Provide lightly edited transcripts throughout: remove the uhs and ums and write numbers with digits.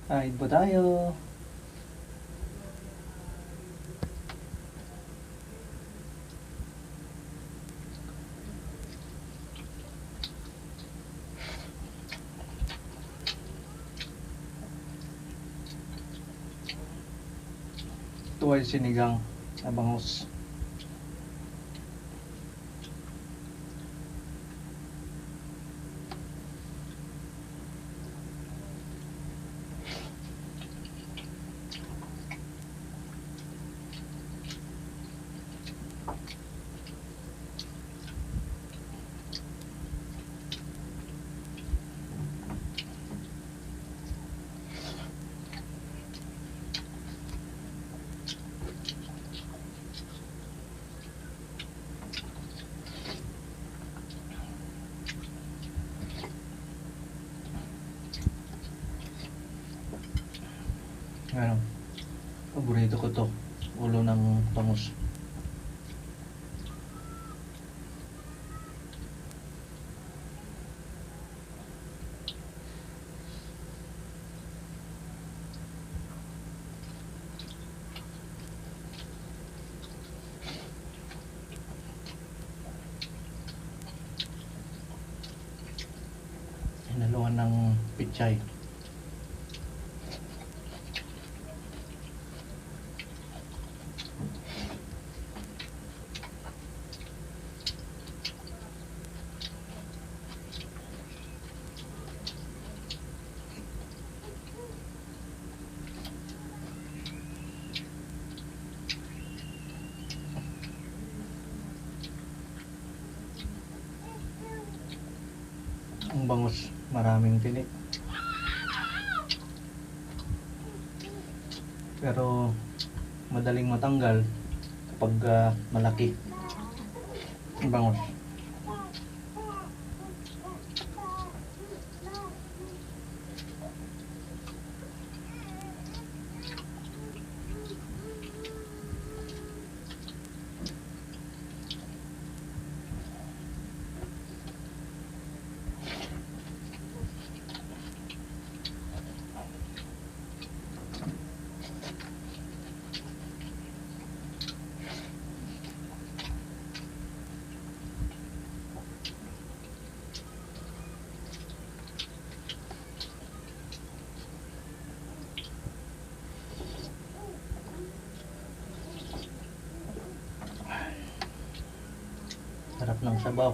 Kain po tayo. Ito ay sinigang na bangus. Ano, paborito ko to, ulo ng bangus. Hinaluan ng pichay. Ang bangus, maraming tinik. Pero madaling matanggal kapag malaki ang bangus. Sarap ng sabaw.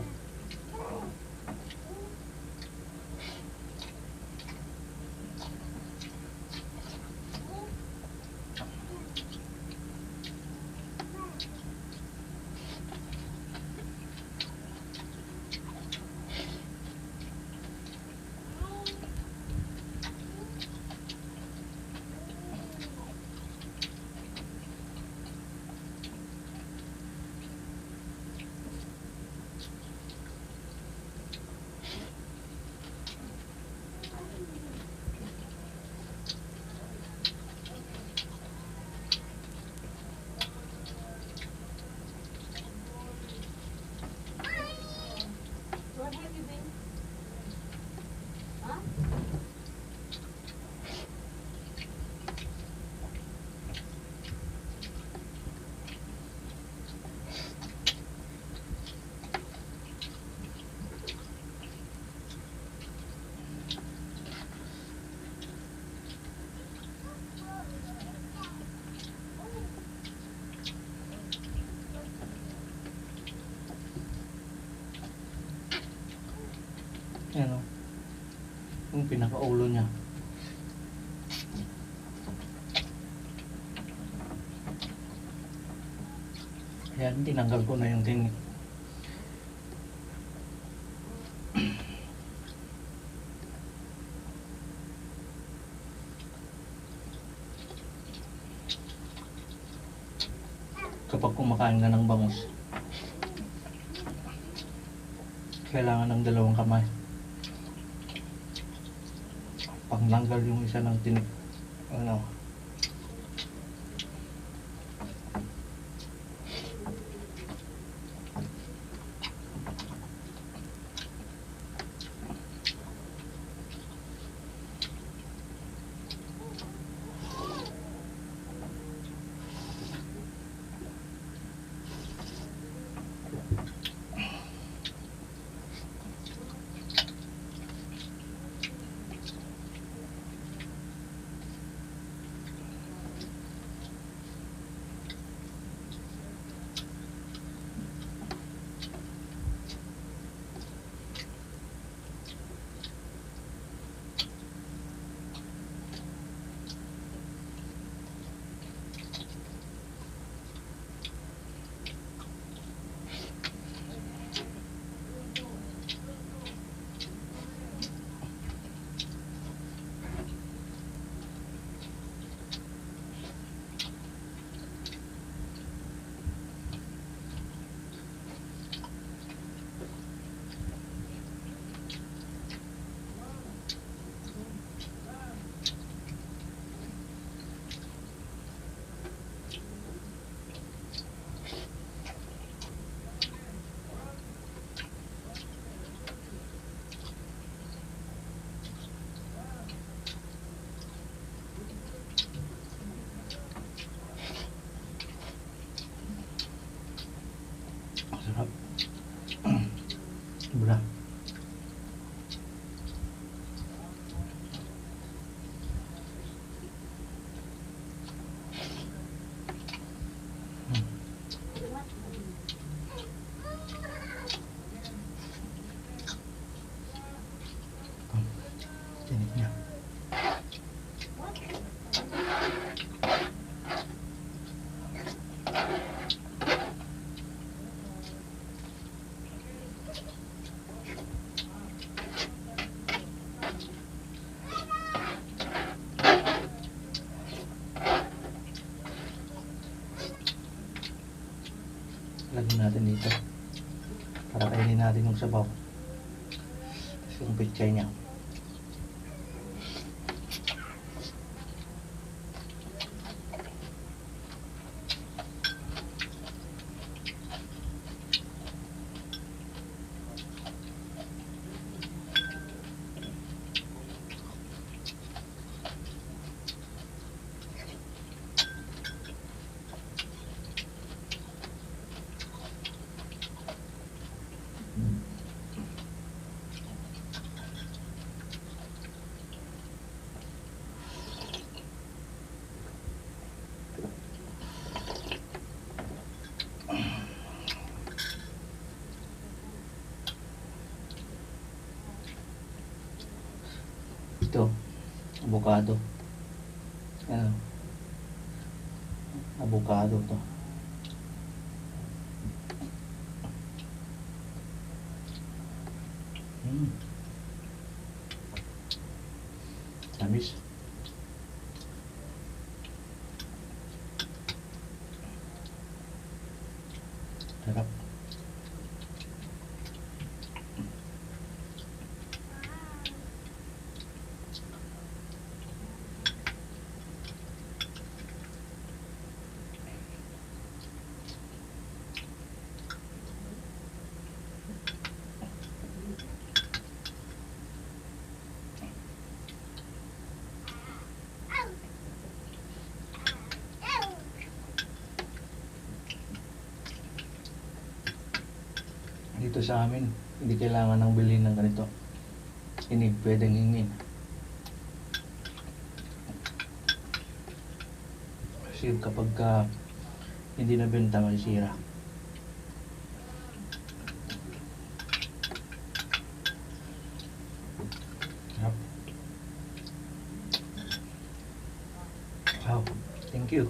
Where have you been? Huh? Yan o, yung pinakaulo niya. Ayan, tinanggal ko na yung tinik. Kapag kumakain ka ng bangus, kailangan ng dalawang kamay pangtanggal yung isa ng tinik. Ano, Lagyan natin dito. Para kainin natin yung sabaw. Tapos yung pechay niya. Ito, avocado. Ano? Avocado to. Tamis. Sarap. Dito sa amin, hindi kailangan ng bilhin ng ganito. Hindi pwedeng hingin. Kasi kapag hindi nabenta, masisira. Yep. Wow, thank you.